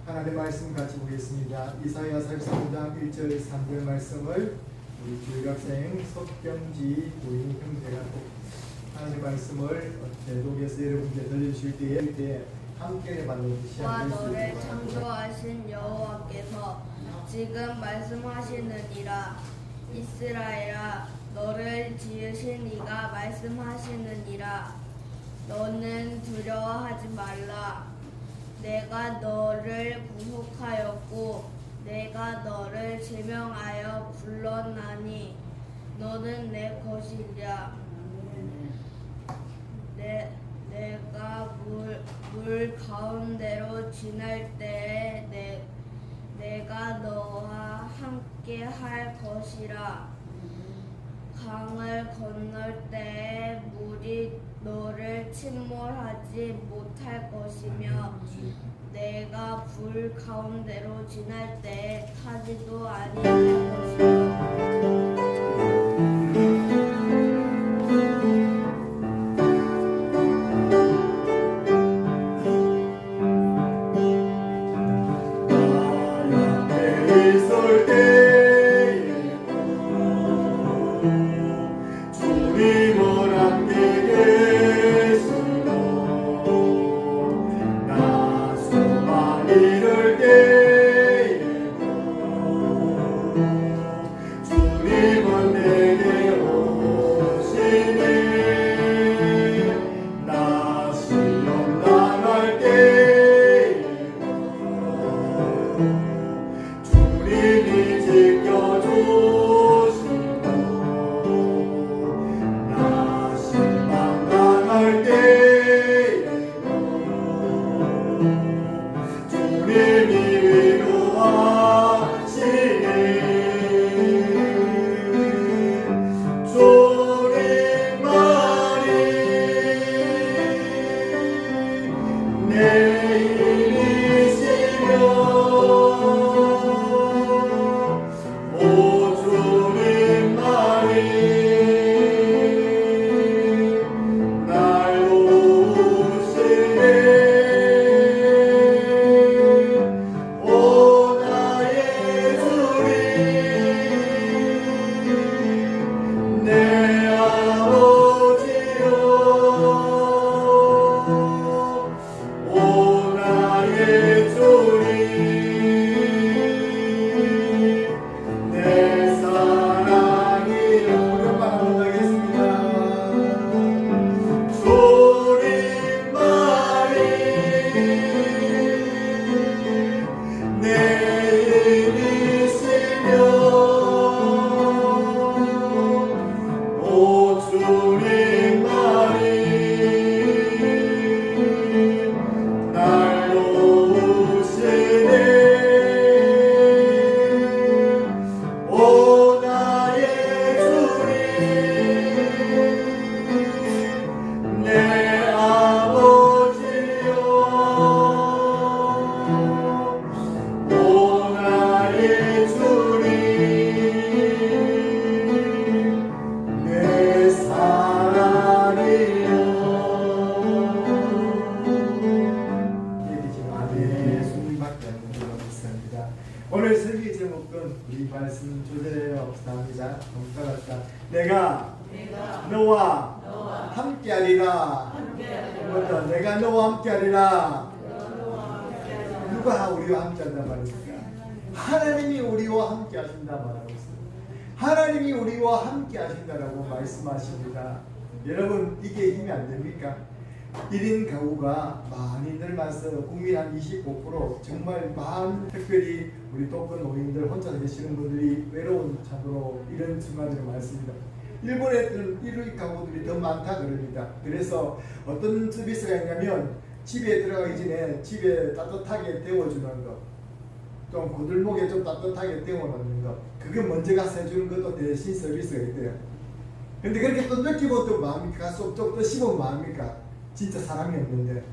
하나님의 말씀 같이 보겠습니다. 이사야 43장 1절 3절 말씀을 우리 교육학생 석경지 부인 형제가 하나님의 말씀을 대독에서 여러분께 들려주실 때에 함께 받는 와 너를 창조하신 여호와께서 지금 말씀하시느니라. 이스라엘아, 너를 지으신 이가 말씀하시느니라. 너는 두려워하지 말라. 내가 너를 구속하였고 내가 너를 제명하여 불렀나니 너는 내 것이랴. 내가 물 가운데로 지날 때에 내가 너와 함께 할 것이라. 강을 건널 때에 물이 너를 침몰하지 못할 것이며 내가 불 가운데로 지날 때에 타지도 아니할 것이며 오늘 설교 제목은 우리 말씀 주제예요. 나옵니다. 따라합시다. 내가 너와 함께하리라. 먼저 내가 너와 함께하리라. 누가 우리와 함께한단 말입니까? 하나님이 우리와 함께하신다 말하고 있습니다. 하나님이 우리와 함께하신다라고 말씀하십니다. 여러분, 이게 힘이 안 됩니까? 1인 가구가 많이 늘면서 국민 한 25% 정말 많은, 특별히 우리 독거 노인들 혼자 계시는 분들이 외로운 참으로 이런 순간들이 많습니다. 일본에는 1인 가구들이 더 많다 그럽니다. 그래서 어떤 서비스가 있냐면 집에 들어가기 전에 집에 따뜻하게 데워주는 것, 좀 고들목에 좀 따뜻하게 데워놓는 것, 그거 먼저 가서 해주는 것도 대신 서비스가 있대요. 근데 그렇게 또 느끼고 또 마음입니까? 좀또 씹으면 마음입니까? 진짜 사람이 없는데,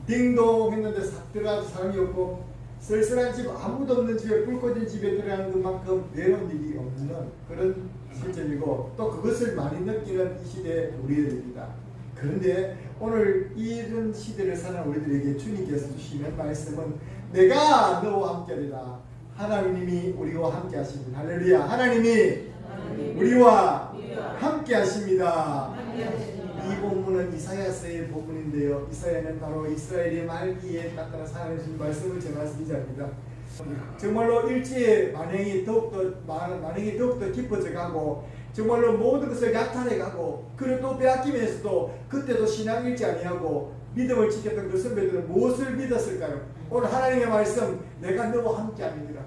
딩동 했는데 싹 들어가도 사람이 없고, 쓸쓸한 집, 아무도 없는 집에, 불 꺼진 집에 들어가는 것만큼 외로운 일이 없는 그런 시점이고, 또 그것을 많이 느끼는 이 시대의 우리들입니다. 그런데 오늘 이런 시대를 사는 우리들에게 주님께서 주시는 말씀은 내가 너와 함께하리라. 하나님이 우리와 함께 하십니다. 할렐루야. 하나님이 우리와 함께 하십니다. 이 본문은 이사야서의 본문인데요. 이사야는 바로 이스라엘의 말기에 나타난 하나님의 말씀을 전하신 자입니다. 정말로 일제의 만행이 더욱더 깊어져 가고 정말로 모든 것을 약탈해 가고 그를 또 빼앗기면서도 그때도 신앙 잃지 아니하고 믿음을 지켰던 그 선배들은 무엇을 믿었을까요? 오늘 하나님의 말씀 내가 너와 함께합니다.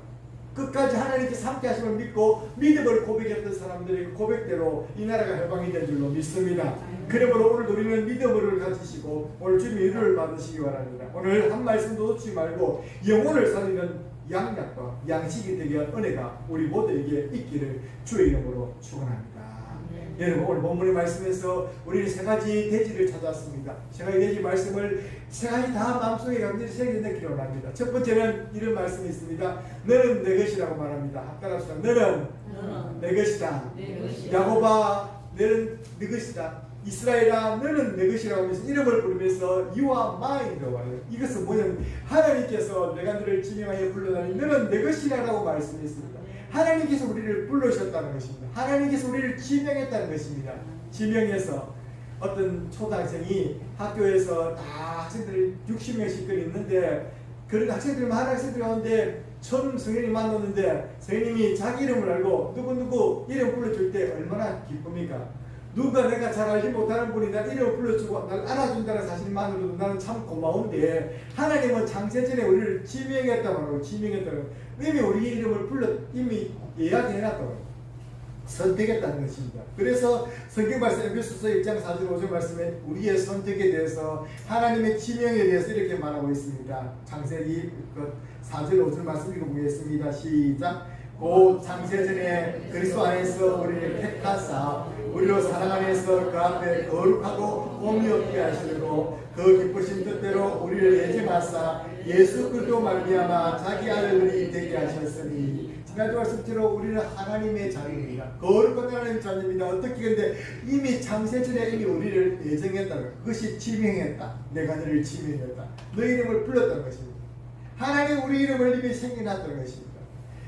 끝까지 하나님께서 함께 하심을 믿고 믿음을 고백했던 사람들의 그 고백대로 이 나라가 해방이 된 줄로 믿습니다. 그러므로 오늘 우리는 믿음을 가지시고 오늘 주님의 위로를 받으시기 바랍니다. 오늘 한 말씀도 놓치지 말고 영혼을 살리는 양약과 양식이 되게 한 은혜가 우리 모두에게 있기를 주의 이름으로 축원합니다. 여러분 오늘 본문의 말씀에서 우리는 세 가지 대지를 찾았습니다. 세 가지 대지 말씀을 세 가지 다 마음속에 간절히 새기는 기록을 합니다. 첫 번째는 이런 말씀이 있습니다. 너는 내 것이라고 말합니다. 따라합시다. 너는 내 것이다. 야곱아 너는 내 것이다. 이스라엘아 너는 내 것이라고 하면서 이름을 부르면서 You are mine이라고 말해요. 이것은 뭐냐면 하나님께서 내가 너를 지명하여 불러다니 너는 내 것이라고 말씀했습니다. 하나님께서 우리를 불러주셨다는 것입니다. 하나님께서 우리를 지명했다는 것입니다. 지명해서 어떤 초등학생이 학교에서 다 학생들 60명씩 있는데 그런 학생들 많은 학생들 가운데 처음 선생님이 만났는데 선생님이 자기 이름을 알고 누구 이름 불러줄 때 얼마나 기쁩니까? 누가 내가 잘 알지 못하는 분이 나 이름을 불러주고 날 알아준다는 사실만으로도 나는 참 고마운데 하나님은 창세전에 우리를 지명했다고 지명했다고 이미 우리 이름을 이미 예약해놨다고 선택했다는 것입니다. 그래서 성경 말씀 에베소서 1장 4절 5절 말씀에 우리의 선택에 대해서 하나님의 지명에 대해서 이렇게 말하고 있습니다. 창세기 4절 5절 말씀 읽어보겠습니다. 시작. 곧 창세전에 그리스도 안에서 우리를 택하사 우리로 사랑 안에서 그 앞에 거룩하고 홈이 없게 하시고 그 기쁘신 뜻대로 우리를 예정하사 예수 그리스도 말미암아 자기 아들들이 되게 하셨으니 지난주 말씀대로 우리는 하나님의 자녀입니다. 거룩한 하나님의 자녀입니다. 어떻게 근데 이미 창세전에 이미 우리를 예정했다는 그것이 지명했다. 내가 너를 지명했다. 너 이름을 불렀다는 것입니다. 하나님 우리 이름을 이미 생겨났다는 것입니다.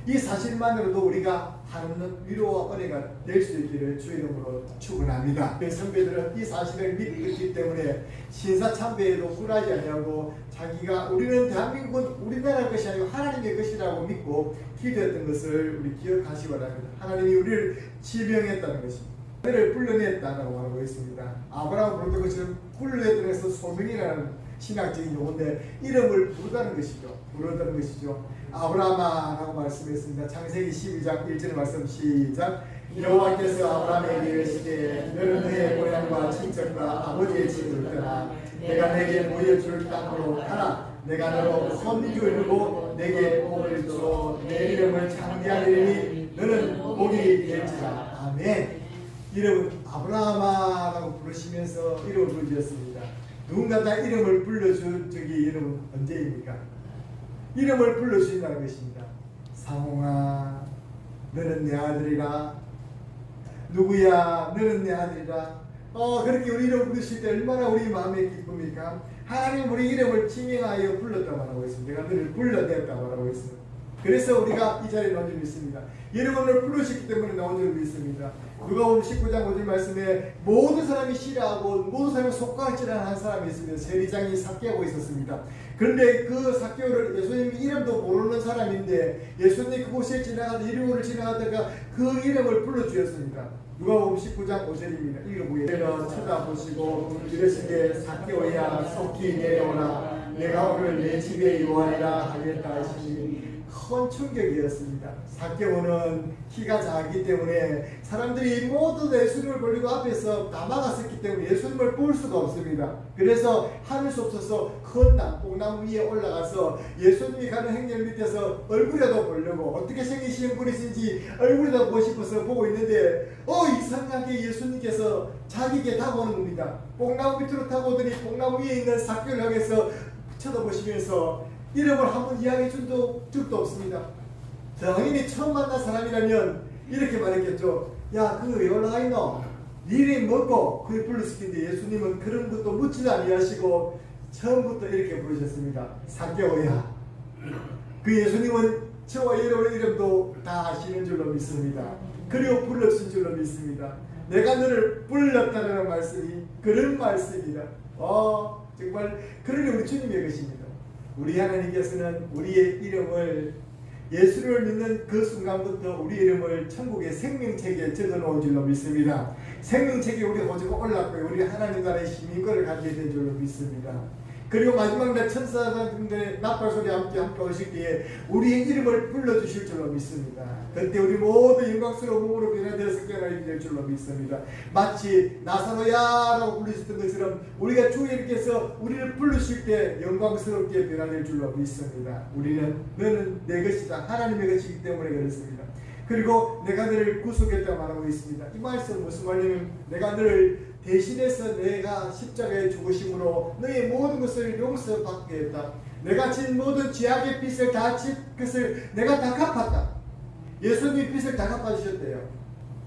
이 사실만으로도 우리가 하나님 위로와 은혜가 될 수 있기를 주 이름으로 축원합니다. 선배들은 이 사실을 믿기 때문에 신사참배에도 굴하지 아니하고 자기가 우리는 대한민국은 우리나라 것이 아니고 하나님의 것이라고 믿고 기도했던 것을 우리 기억하시기 바랍니다. 하나님이 우리를 지명했다는 것입니다. 그를 불러냈다고 말하고 있습니다. 아브라함 부르던 것은 불러냈다는 것은 소명이라는 신학적인 용어인데 이름을 부르다는 것이죠. 부르다는 것이죠. 아브라함아라고 말씀했습니다. 창세기 12장 1절 말씀 시작. 여호와께서 아브라함에게 이르시되 너는 너의 고향과 친척과 아버지의 집을 떠나 내가 내게 보여줄 땅으로 가라. 내가 너로 선지를 이루고 내게 복을 주어 내 이름을 창대하리니 너는 복이 될지라. 아멘. 이름은 아브라함아라고 부르시면서 이름을 불러주셨습니다. 누군가 다 이름을 불러준 적이 이름은 언제입니까? 이름을 불러주신다는 것입니다. 상홍아 너는 내 아들이라. 누구야 너는 내 아들이라. 그렇게 우리 이름 부르실 때 얼마나 우리 마음에 기쁩니까? 하나님 우리 이름을 지명하여 불렀다고 말하고 있습니다. 내가 너를 불러냈다고 말하고 있습니다. 그래서 우리가 이 자리에 나온 줄 믿습니다. 여러분을 부르셨기 때문에 나온 줄 믿습니다. 누가복음 19장 5절 말씀에 모든 사람이 싫어하고 모든 사람이 속가지라는 한 사람이 있습니다. 세리장이 삭개하고 있었습니다. 그런데 그 삭개오를 예수님이 이름도 모르는 사람인데 예수님이 그곳에 지나가다 이름으로 지나가다가 그 이름을 불러주셨습니다. 누가복음 19장 5절입니다. 읽어보게요. 쳐다보시고 이르시되 삭개오야 속히 내려오라. 내가 오늘 내 집에 요하리라 하겠다 하시니 큰 충격이었습니다. 삭개오는 키가 작기 때문에 사람들이 모두 예수님을 보려고 앞에서 다 막았었기 때문에 예수님을 볼 수가 없습니다. 그래서 하늘 수 없어서 큰 뽕나무 위에 올라가서 예수님이 가는 행렬 밑에서 얼굴이라도 보려고 어떻게 생기신 분이신지 얼굴이라도 보고 싶어서 보고 있는데 이상하게 예수님께서 자기에게 다가오는 겁니다. 뽕나무 밑으로 타고 오더니 뽕나무 위에 있는 삭개오를 향해서 쳐다보시면서 이름을 한번 이야기해 준 적도 없습니다. 당연히 처음 만난 사람이라면 이렇게 말했겠죠. 야, 그거 왜 올라가 있노? 이름이 뭐고 그걸 불러시킨데 예수님은 그런 것도 묻지도 아니하시고 처음부터 이렇게 부르셨습니다. 삭개오야. 그 예수님은 저와 여러분의 이름도 다 아시는 줄로 믿습니다. 그리고 불러주신 줄로 믿습니다. 내가 너를 불렀다는 말씀이 그런 말씀이다. 정말 그러니 우리 주님의 것입니다. 우리 하나님께서는 우리의 이름을 예수를 믿는 그 순간부터 우리 이름을 천국의 생명책에 적어놓은 줄로 믿습니다. 생명책에 우리 호주가 올랐고요. 우리 하나님 나라의 시민권을 갖게 된 줄로 믿습니다. 그리고 마지막 날 천사들의 나팔소리 함께 오실 때에 우리의 이름을 불러주실 줄로 믿습니다. 그때 우리 모두 영광스러운 몸으로 변화되어서 깨어나게 될 줄로 믿습니다. 마치 나사로야라고 부르셨던 것처럼 우리가 주님께서 우리를 부르실 때 영광스럽게 변화될 줄로 믿습니다. 우리는 너는 내 것이다. 하나님의 것이기 때문에 그렇습니다. 그리고 내가 너를 구속했다 말하고 있습니다. 이 말씀은 무슨 말이냐면 내가 너를 대신해서 내가 십자가에 죽으심으로 너의 모든 것을 용서받게 했다. 내가 진 모든 죄악의 빚을 다 진 것을 내가 다 갚았다. 예수님이 빚을 다 갚아주셨대요.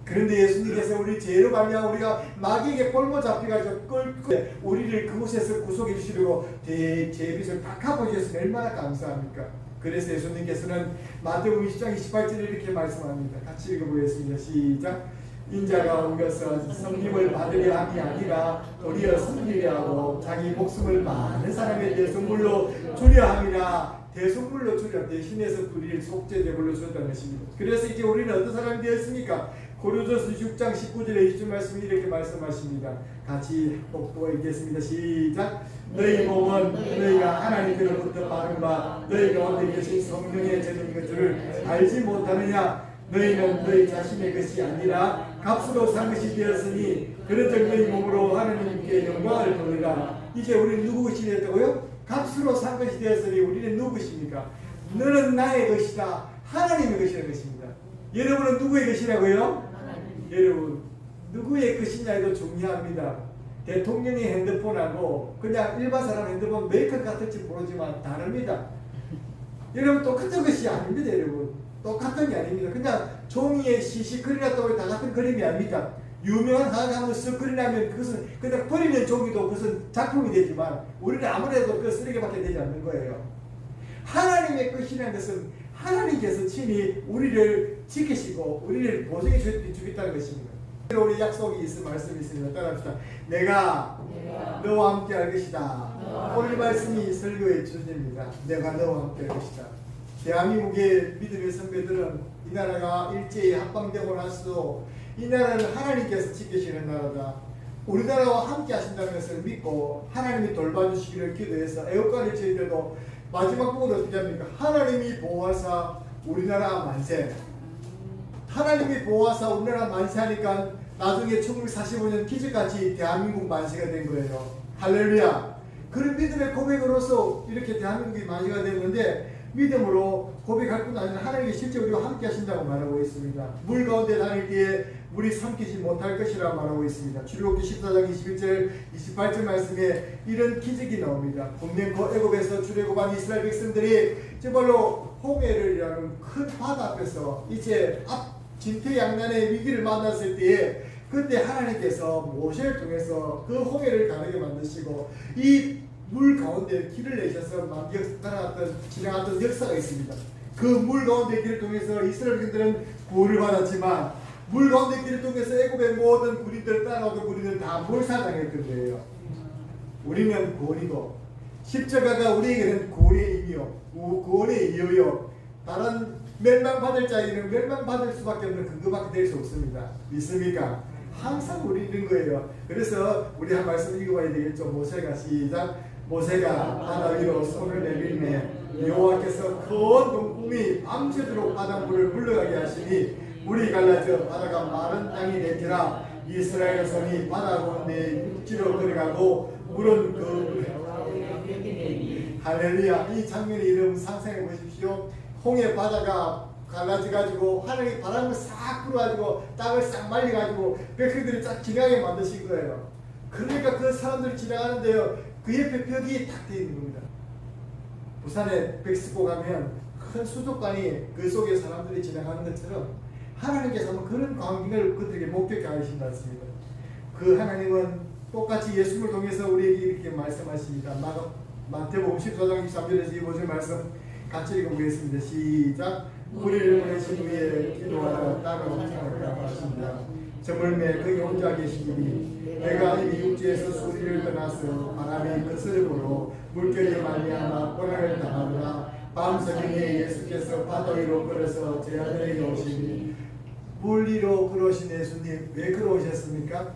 그런데 예수님께서 우리 죄로 말미암아 우리가 마귀에게 꼴모 잡혀가지고 끌고 우리를 그곳에서 구속해 주시려고 죄 빚을 다 갚아주셨으니 얼마나 감사합니까? 그래서 예수님께서는 마태복음 20장 28절에 이렇게 말씀합니다. 같이 읽어보겠습니다. 시작. 인자가 온 것은 성림을 받으려 함이 아니라 도리어 섬기려 하고 자기 목숨을 많은 사람에 대해 선물로 주려 함이라. 대선물로 주려 대신해서 우리를 속죄제물로 줬다는 것입니다. 그래서 이제 우리는 어떤 사람이 되었습니까? 고린도서 6장 19절에 20절 말씀이 이렇게 말씀하십니다. 같이 복도 읽겠습니다. 시작. 너희 몸은 너희가 하나님께로부터 받은 바 너희 가운데 계신 성령의 제도인 것을 알지 못하느냐? 너희는 너희 자신의 것이 아니라 값으로 산 것이 되었으니 그런즉 너희 몸으로 하나님께 영광을 돌리라. 이제 우리는 누구 것이 되었다고요? 값으로 산 것이 되었으니 우리는 누구 것입니까? 너는 나의 것이다. 하나님의 것이라는 것입니다. 여러분은 누구의 것이라고요? 여러분 누구의 것이냐도 중요합니다. 대통령의 핸드폰하고 그냥 일반 사람 핸드폰 메이커 같을지 모르지만 다릅니다. 여러분 똑같은 것이 아닙니다. 여러분 똑같은 게 아닙니다. 그냥 종이에 그리놨다고 다 같은 그림이 아닙니다. 유명한 화가가 한번 쓱 그리나면 그것은 그냥 버리는 종이도 그것은 작품이 되지만 우리는 아무래도 그 쓰레기밖에 되지 않는 거예요. 하나님의 것이라는 것은 하나님께서 친히 우리를 지키시고 우리를 보증해 주겠다는 것입니다. 우리 약속이 있을 말씀이 있습니다. 따라합시다. 내가 너와 함께 할 것이다. 오늘 말씀이 설교의 주제입니다. 내가 너와 함께 할 것이다. 대한민국의 믿음의 선배들은 이 나라가 일제히 합방되고 나서도 이 나라는 하나님께서 지키시는 나라다. 우리나라와 함께 하신다는 것을 믿고 하나님이 돌봐주시기를 기도해서 애국가를 지을 때도 마지막 부분을 어떻게 합니까? 하나님이 보호하사 우리나라 만세. 하나님이 보호하사 우리나라 만세하니까 나중에 1945년 기적같이 대한민국 만세가 된 거예요. 할렐루야. 그런 믿음의 고백으로서 이렇게 대한민국이 만세가 됐는데 믿음으로 고백할 뿐 아니라 하나님이 실제 우리와 함께 하신다고 말하고 있습니다. 물 가운데 다닐 때에 물이 삼키지 못할 것이라고 말하고 있습니다. 출애굽기 14장 21절 28절 말씀에 이런 기적이 나옵니다. 분명코 애굽에서 출애굽한 이스라엘 백성들이 정말로 홍해를이라는 큰 바다 앞에서 이제 진퇴양난의 위기를 만났을 때에 그때 하나님께서 모세를 통해서 그 홍해를 가르게 만드시고 이 물 가운데 길을 내셔서 지나갔던 역사가 있습니다. 그 물 가운데 길을 통해서 이스라엘인들은 구원을 받았지만 물 가운데 길을 통해서 애굽의 모든 군인들 따라오던 군인들 다 몰살당했던 거예요. 우리는 구원이고 십자가가 우리에게는 구원의 의미요, 구원의 이유요. 다른 멸망받을 자에게는 멸망받을 수밖에 없는 근거밖에 될 수 없습니다. 믿습니까? 항상 우리 있는 거예요. 그래서 우리 한 말씀 읽어봐야 되겠죠. 모세가 시작. 모세가 바다 위로 손을 내밀매 여호와께서 큰 동풍이 밤새도록 바닷물을 흘러가게 하시니 물이 갈라져 바다가 마른 땅이 되니라. 이스라엘 손이 바다 가운데 육지로 들어가고 물은 그 할렐루야. 이 장면의 이름 상상해 보십시오. 홍해 바다가 갈라져가지고 하늘이 바람을 싹 불어가지고 땅을 싹 말려가지고 백성들이 쫙 지나게 만드신 거예요. 그러니까 그 사람들이 지나가는데요. 그 옆에 벽이 딱 되어 있는 겁니다. 부산에 백스코 가면 큰 수족관이 그 속에 사람들이 지나가는 것처럼 하나님께서 그런 광경을 그들에게 목격하게 하신다 했습니다. 그 하나님은 똑같이 예수님을 통해서 우리에게 이렇게 말씀하십니다. 마태복음 14장 23절에서 25절 말씀 같이 읽어보겠습니다. 시작. 우리를 보내신 후에 기도하라 따라오라 하십니다. 저물매 그의 혼자 계시니 내가 이미 육지에서 수리를 떠나서 바람이 거스름으로 물결이 말미암아 고난을 당하노라. 밤새경에 예수께서 바다 위로 걸어서 제 아들에게 오시니 물 위로 걸어오신 예수님 왜 걸어오셨습니까?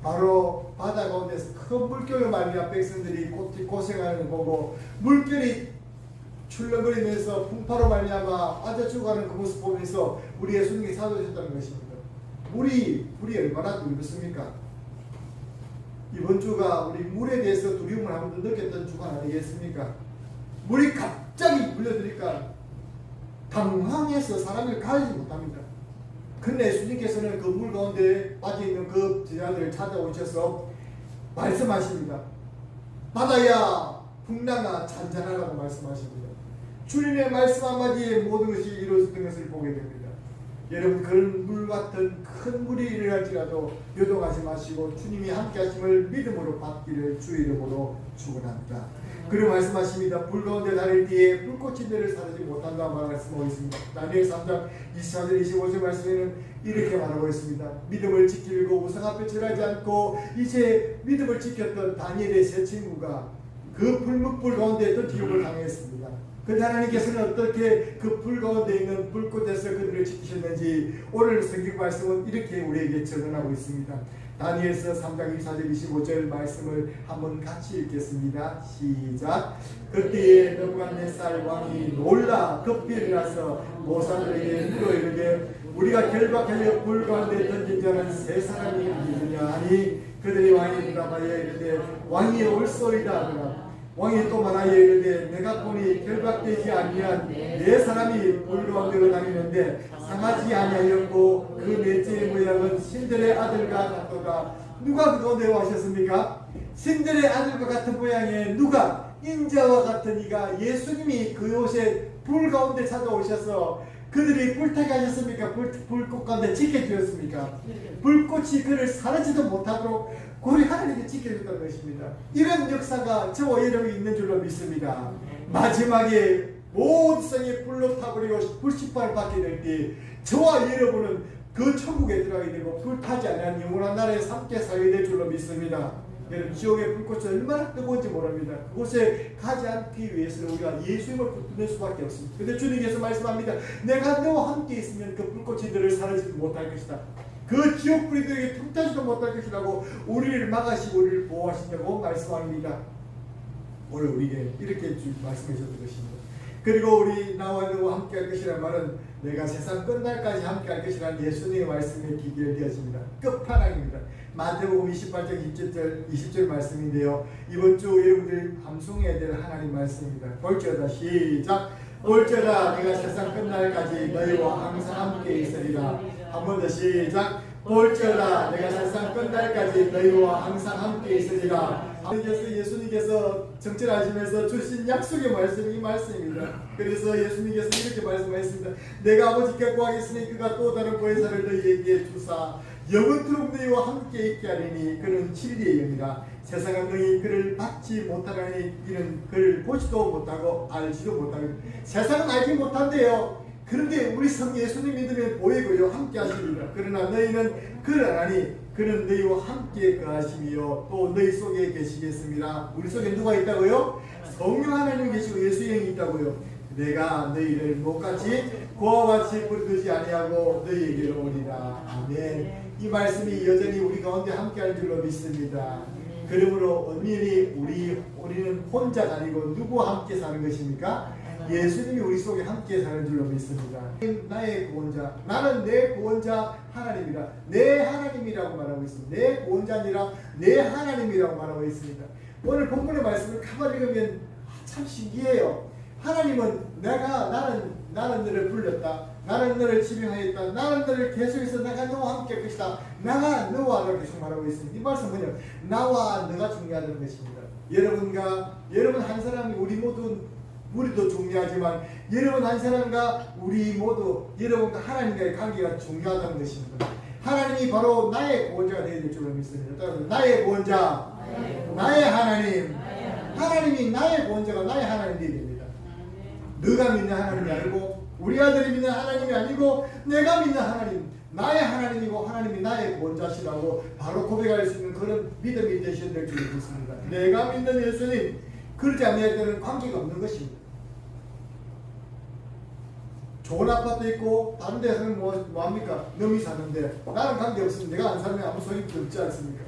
바로 바다 가운데서 큰 물결을 말미암아 백성들이 고생하는 걸 보고 물결이 출렁거리면서 풍파로 말미암아 빠져 죽어가는 그 모습 보면서 우리 예수님이 사도하셨다는 것입니다. 물이 얼마나 두렵습니까? 이번 주가 우리 물에 대해서 두려움을 한 번도 느꼈던 주가 아니겠습니까? 물이 갑자기 물려드니까 당황해서 사람을 가리지 못합니다. 근데 예수님께서는 그 물 가운데 빠져있는 그 제자들을 찾아오셔서 말씀하십니다. 바다야 풍랑아 잔잔하라고 말씀하십니다. 주님의 말씀 한마디에 모든 것이 이루어졌던 것을 보게 됩니다. 여러분 그런 물 같은 큰 물이 일어날지라도 요동하지 마시고 주님이 함께 하심을 믿음으로 받기를 주의 이름으로 축원합니다. 그리고 말씀하십니다. 불 가운데 다닐 때에 불꽃이 너를 사르지 못한다 말씀하고 있습니다. 다니엘 3장 24절 25절 말씀에는 이렇게 말하고 있습니다. 믿음을 지키고 우상 앞에 절하지 않고 이제 믿음을 지켰던 다니엘의 세 친구가 그 불묵불 가운데 어떤 기록을 당했습니다. 근데 하나님께서는 어떻게 그 불 가운데 있는 불꽃에서 그들을 지키셨는지 오늘 성경 말씀은 이렇게 우리에게 전언하고 있습니다. 다니엘서 3장 24절 25절 말씀을 한번 같이 읽겠습니다. 시작. 그때에 느부갓네살 왕이 놀라 급히 일어나서 모사들에게 물어 이르되 우리가 결박하여 불 가운데 던진 자는 세 사람이 아니느냐 하니 그들이 왕이 대답하여 이르되 왕이 올소이다 하더라. 왕이 또 말하여 이르되 내가 보니 결박되지 아니한 네 사람이 불 가운데로 다니는데 상하지 아니하였고 그 넷째의 모양은 신들의 아들과 같도다. 누가 그 가운데 오셨습니까? 신들의 아들과 같은 모양의 누가? 인자와 같은 이가 예수님이 그곳에 불 가운데 찾아오셔서 그들이 불타게 하셨습니까? 불꽃 가운데 지켜주었습니까? 불꽃이 그를 사르지도 못하도록 우리 하나님이 지켜줬다는 것입니다. 이런 역사가 저와 여러분이 있는 줄로 믿습니다. 마지막에 모든 성이 불로 타버리고 불심판을 받게 될 때 저와 여러분은 그 천국에 들어가게 되고 불타지 않는 영원한 나라에 함께 살게 될 줄로 믿습니다. 여러분 지옥의 불꽃이 얼마나 뜨거운지 모릅니다. 그곳에 가지 않기 위해서는 우리가 예수님을 붙드는 수밖에 없습니다. 그런데 주님께서 말씀합니다. 내가 너와 함께 있으면 그 불꽃이 너를 사르지도 못할 것이다. 그 지옥불이 너에게 불타지도 못할 것이라고 우리를 막으시고 우리를 보호하신다고 말씀합니다. 오늘 우리에게 이렇게 말씀해 주셨던 것입니다. 그리고 우리 나와 너와 함께 할 것이라는 말은 내가 세상 끝날까지 함께 할 것이라는 예수님의 말씀에 기결되어집니다. 끝판왕입니다. 마태복음 28장 20절 말씀인데요. 이번 주 여러분들이 암송해야 될 하나님 말씀입니다. 볼지어다 시작. 볼지어다 내가 세상 끝날까지 너희와 항상 함께 있으리라. 한 번 더 시작. 볼지어다 내가 세상 끝날까지 너희와 항상 함께 있으리라. 예수님께서 정철하시면서 주신 약속의 말씀이 이 말씀입니다. 그래서 예수님께서 이렇게 말씀하셨습니다. 내가 아버지께 구하겠으니 그가 또 다른 보혜사를 너희에게 주사 영원토록 너희와 함께 있게 하리니 그는 진리의 영이라. 세상은 너희 그를 받지 못하나니 이는 그를 보지도 못하고 알지도 못하고 세상은 알지 못한대요. 그런데 우리 성 예수님 믿으면 보이고요 함께 하십니다. 그러나 너희는 그를 아니 그는 너희와 함께 거하시며 또 너희 속에 계시겠습니다. 우리 속에 누가 있다고요? 성령 하나님 계시고 예수의 영이 있다고요. 내가 너희를 못같이 고와 같이 부르지 아니하고 너희에게로 오리라. 아멘. 이 말씀이 여전히 우리 가운데 함께할 줄로 믿습니다. 그러므로 엄연히 우리는 혼자 다니고 누구와 함께 사는 것입니까? 예수님이 우리 속에 함께 사는 줄로 믿습니다. 나의 구원자, 나는 내 구원자 하나님이라. 내 하나님이라고 말하고 있습니다. 내 구원자 아니라 내 하나님이라고 말하고 있습니다. 오늘 본문의 말씀을 가만히 읽으면 참 신기해요. 하나님은 나는 너를 불렀다. 나는 너를 지명하였다. 나는 너를 계속해서 내가 너와 함께 할 것이다. 나가 너와 너를 계속 말하고 있습니다. 이 말씀은 뭐냐? 나와 너가 중요하다는 것입니다. 여러분 한 사람이 우리도 중요하지만 여러분 한 사람과 우리 모두 여러분과 하나님과의 관계가 중요하다는 것입니다. 하나님이 바로 나의 구원자가 되어야 될 줄로 믿습니다. 따라서 나의 구원자, 나의 하나님. 하나님이 나의 구원자가 나의 하나님이 되어야 됩니다. 너가 믿는 하나님이 아니고 우리 아들이 믿는 하나님이 아니고 내가 믿는 하나님, 나의 하나님이고 하나님이 나의 구원자시라고 바로 고백할 수 있는 그런 믿음이 되셔야 될 줄 믿습니다. 내가 믿는 예수님, 그렇지 않을 때는 관계가 없는 것입니다. 좋은 아파트 있고 다른 데서는 뭐합니까? 넘이 사는데 나랑 관계없으면 내가 안 살면 아무 소용이 없지 않습니까?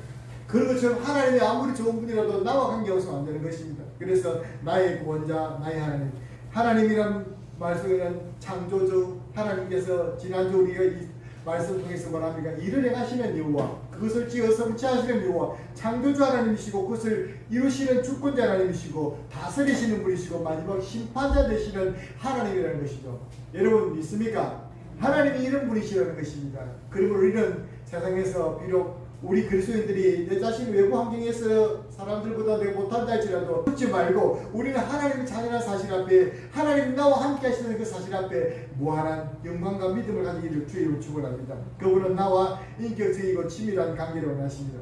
그런 것처럼 하나님이 아무리 좋은 분이라도 나와 관계없으면 안 되는 것입니다. 그래서 나의 구원자, 나의 하나님. 하나님이란 말씀에는 창조주 하나님께서 지난주 우리가 이 말씀 통해서 말합니까? 일을 행하시는 여호와, 그것을 지어 성취하시는 여호와, 창조주 하나님이시고 그것을 이루시는 주권자 하나님이시고 다스리시는 분이시고 마지막 심판자 되시는 하나님이라는 것이죠. 여러분 믿습니까? 하나님이 이런 분이시라는 것입니다. 그리고 우리는 세상에서 비록 우리 그리스도인들이 내 자신이 외부 환경에서 사람들보다 내가 못한다 할지라도 묻지 말고 우리는 하나님의 자녀라는 사실 앞에, 하나님 나와 함께 하시는 그 사실 앞에 무한한 영광과 믿음을 가지기를 주의로 축원합니다. 그분은 나와 인격적이고 친밀한 관계를 원하십니다.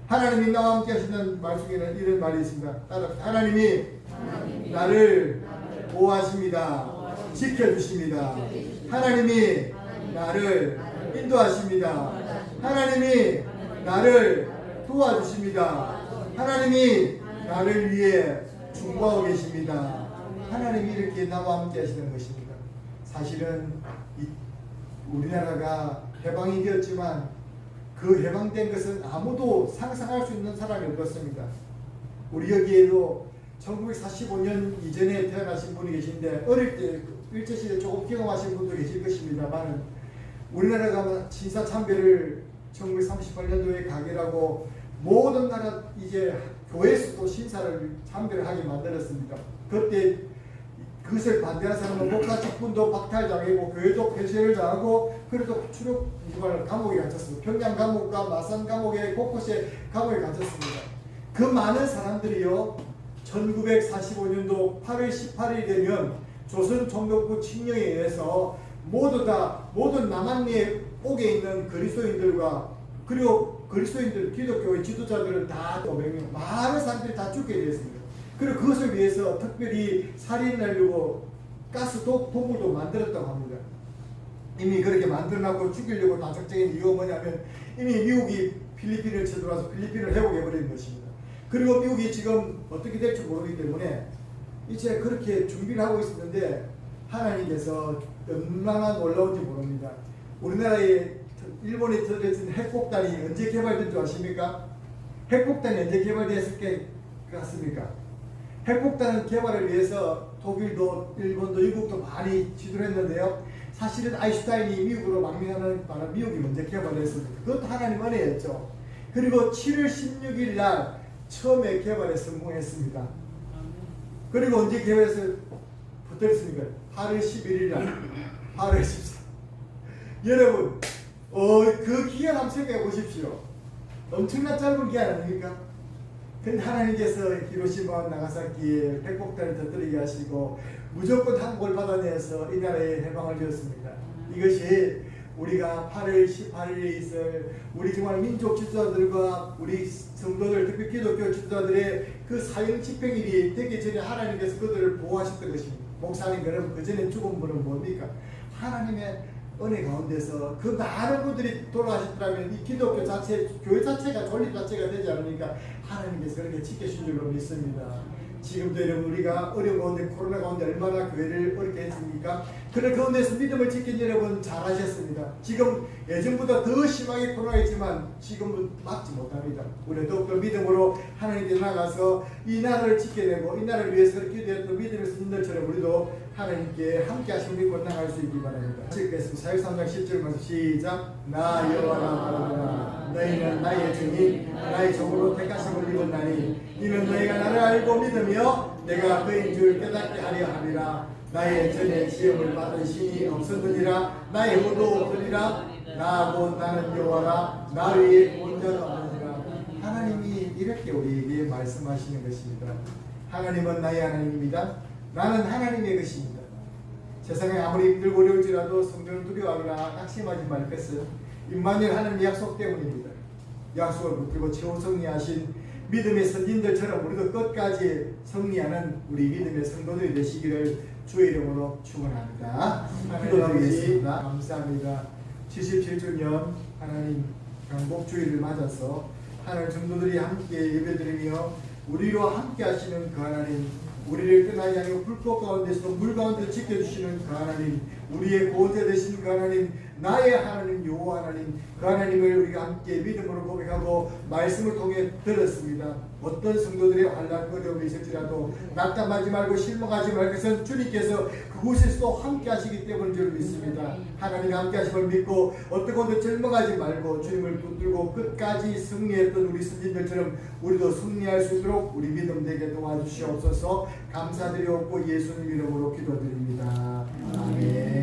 하나님이 나와 함께 하시는 말 중에는 이런 말이 있습니다. 따라 하나님이 나를 보호하십니다. 지켜주십니다. 하나님이 나를 인도하십니다. 하나님이 나를 도와주십니다. 하나님이 나를 위해 중보하고 계십니다. 하나님이 이렇게 나와 함께 하시는 것입니다. 사실은 우리나라가 해방이 되었지만 그 해방된 것은 아무도 상상할 수 있는 사람이 없었습니다. 우리 여기에도 1945년 이전에 태어나신 분이 계신데 어릴 때 일제시대 조금 경험하신 분도 계실 것입니다만 우리나라가 신사참배를 1938년도에 가게라고 모든 나라 이제 교회에서도 신사를 참배를 하게 만들었습니다. 그때 그것을 반대하는 사람은 목사직분도 박탈당하고 교회도 폐쇄를 당하고 그래도 추록 감옥에 갇혔습니다. 평양 감옥과 마산 감옥에 곳곳에 감옥에 갇혔습니다. 그 많은 사람들이요 1945년도 8월 18일이 되면 조선 총독부 칙령에 의해서 모든 남한의 옥에 있는 그리스도인들과 그리고 그리스도인들 기독교의 지도자들은 다 500명 많은 사람들이 다 죽게 되었습니다. 그리고 그것을 위해서 특별히 살인을 하려고 가스 도구도 만들었다고 합니다. 이미 그렇게 만들어놨고 죽이려고 다적적인 이유가 뭐냐면 이미 미국이 필리핀을 쳐들어와서 필리핀을 회복해버리는 것입니다. 그리고 미국이 지금 어떻게 될지 모르기 때문에 이제 그렇게 준비를 하고 있었는데 하나님께서 얼마나 놀라운지 모릅니다. 우리나라에 일본이 들어진 핵폭탄이 언제 개발된 줄 아십니까? 핵폭탄이 언제 개발됐을 것 같습니까? 핵폭탄 개발을 위해서 독일도 일본도 영국도 많이 지도를 했는데요. 사실은 아인슈타인이 미국으로 망명하는 바람 미국이 먼저 개발했습니다. 그것도 하나님 은혜였죠. 그리고 7월 16일 날 처음에 개발에 성공했습니다. 그리고 언제 개발해서 붙었습니까? 8월 11일 날 8월 14일 여러분 그 기간 한번 생각해 보십시오. 엄청난 짧은 기간 아닙니까? 근데 하나님께서 히로시마 나가사키에 핵폭탄을 터뜨리게 하시고 무조건 항복을 받아내서 이 나라에 해방을 주었습니다. 이것이 우리가 8월 18일에 있을 우리 정말 민족 지도자들과 우리 성도들 특히 기독교 지도자들의 그 사형 집행일이 되기 전에 하나님께서 그들을 보호하셨던 것입니다. 목사님 여러분 그 전에 죽은 분은 뭡니까? 하나님의 은혜 가운데서 그 많은 분들이 돌아가셨더라면 이 기독교 자체, 교회 자체가 존립 자체가 되지 않으니까 하나님께서 그렇게 지켜주신 줄로 믿습니다. 지금도 여러분 우리가 어려운 가운데 코로나 가운데 얼마나 교회를 어렵게 했습니까? 그런 가운데서 믿음을 지킨 여러분 잘하셨습니다. 지금 예전보다 더 심하게 코로나가 있지만 지금은 막지 못합니다. 우리 더욱더 믿음으로 하나님께 나가서 이 나라를 지켜내고 이 나라를 위해서 기도했던 믿음의 스님들처럼 우리도 하나님께 함께 하신 우리 권나갈 수 있기 바랍니다. 읽겠습니다. 43장 10절 말씀 시작. 나 여호와라 말하노라 너희는 나의 증인 나의 종으로 택하심을 입었나니 이는 너희가 나를 알고 믿으며 내가 그인 줄 깨닫게 하려 함이라. 나의 전에 시험을 받은 신이 없었느니라 나의 후도 없으리라. 나하고 나는 여호와라 나 위에 온전한 없느니라. 하나님이 이렇게 우리에게 말씀하시는 것입니다. 하나님은 나의 하나님입니다. 나는 하나님의 것입니다. 세상에 아무리 힘들고 어려울지라도 성전을 두려워하거나 낙심하지 말 것은 임마누엘 하나님의 약속 때문입니다. 약속을 붙들고 최후 승리하신 믿음의 선진들처럼 우리도 끝까지 승리하는 우리 믿음의 성도들이 되시기를 주의 이름으로 축원합니다. 기도드리겠습니다. 감사합니다. 77주년 하나님 강복주일을 맞아서 하나님 성도들이 함께 예배드리며 우리로 함께 하시는 그 하나님, 우리를 떠나지 아니고 불꽃 가운데서도 물 가운데 지켜주시는 그 하나님, 우리의 보호자 되신 그 하나님, 나의 하나님 여호와 하나님, 그 하나님을 우리가 함께 믿음으로 고백하고 말씀을 통해 들었습니다. 어떤 성도들의 환난 어려움이 있을지라도 낙담하지 말고 실망하지 말고 그것은 주님께서 그곳에서도 함께 하시기 때문인 줄 믿습니다. 하나님 함께 하심을 믿고 어떻게든 절망하지 말고 주님을 붙들고 끝까지 승리했던 우리 선진들처럼 우리도 승리할 수 있도록 우리 믿음 되게 도와주시옵소서. 감사드리옵고 예수님 이름으로 기도드립니다. 아멘.